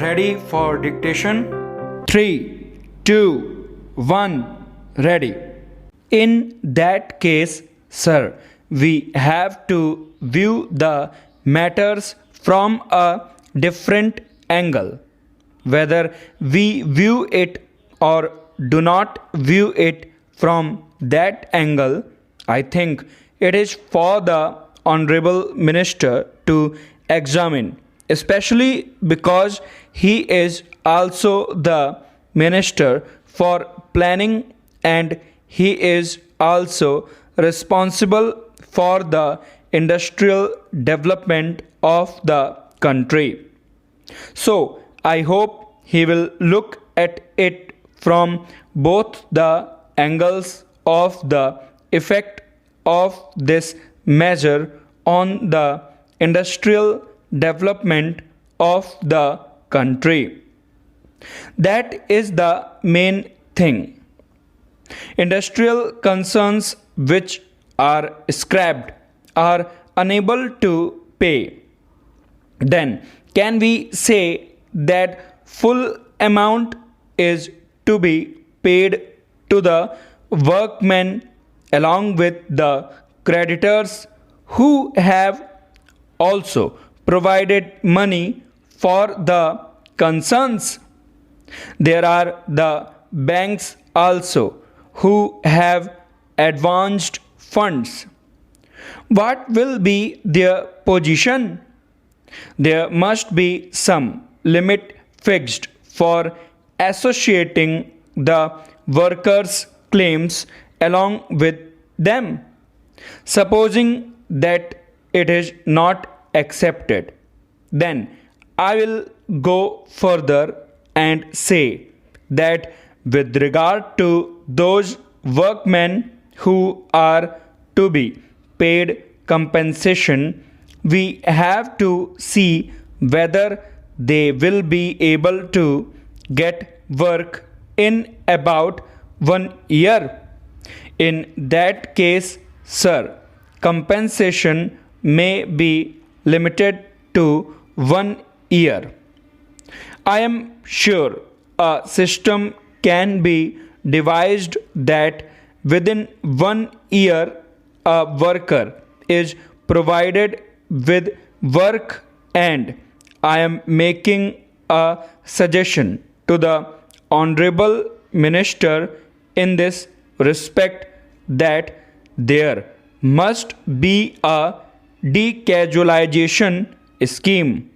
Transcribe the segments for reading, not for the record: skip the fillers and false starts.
Ready for dictation? 3, 2, 1, ready. In that case, sir, we have to view the matters from a different angle. Whether we view it or do not view it from that angle, I think it is for the Honorable Minister to examine, especially because he is also the Minister for Planning and he is also responsible for the industrial development of the country. So, I hope he will look at it from both the angles of the effect of this measure on the industrial development of the country. That is the main thing. Industrial concerns which are scrapped are unable to pay. Then, can we say that full amount is to be paid to the workmen along with the creditors who have also provided money for the concerns? There are the banks also who have advanced funds. What will be their position? There must be some limit fixed for associating the workers' claims along with them. Supposing that it is not accepted, then I will go further and say that with regard to those workmen who are to be paid compensation, we have to see whether they will be able to get work in about 1 year. In that case, sir, compensation may be limited to 1 year. I am sure a system can be devised that within 1 year a worker is provided with work, and I am making a suggestion to the Honorable Minister in this respect that there must be a decasualization scheme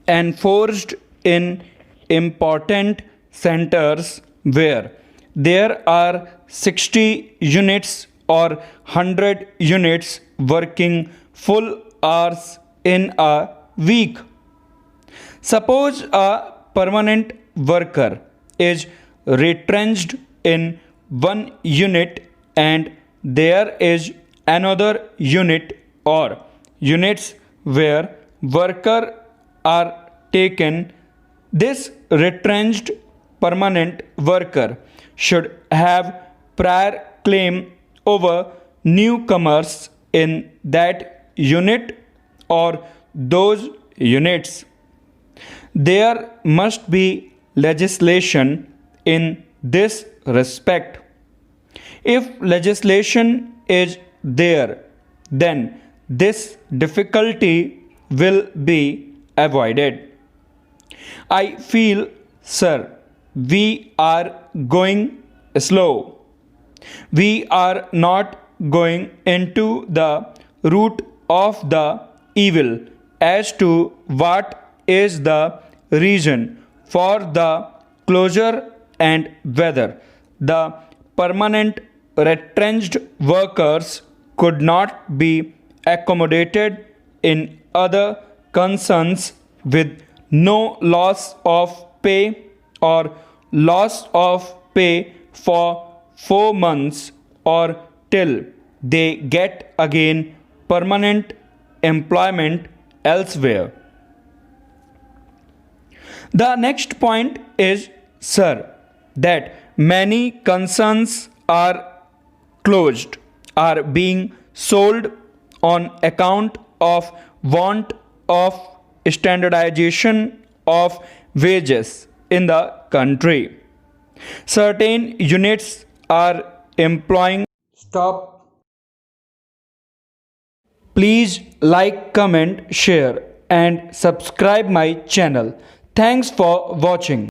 enforced in important centers where there are 60 units or 100 units working full hours in a week. Suppose a permanent worker is retrenched in one unit and there is another unit or units where workers are taken. This retrenched permanent worker should have prior claim over newcomers in that unit or those units. There must be legislation in this respect. If legislation is there, then this difficulty will be avoided. I feel, sir, we are going slow. We are not going into the root of the evil as to what is the reason for the closure and whether the permanent retrenched workers could not be accommodated in other concerns with no loss of pay or loss of pay for 4 months or till they get again permanent employment elsewhere. The next point is, sir, that many concerns are closed, are being sold on account of want of standardization of wages in the country. Certain units are employing. Stop. Please like, comment, share, and subscribe my channel. Thanks for watching.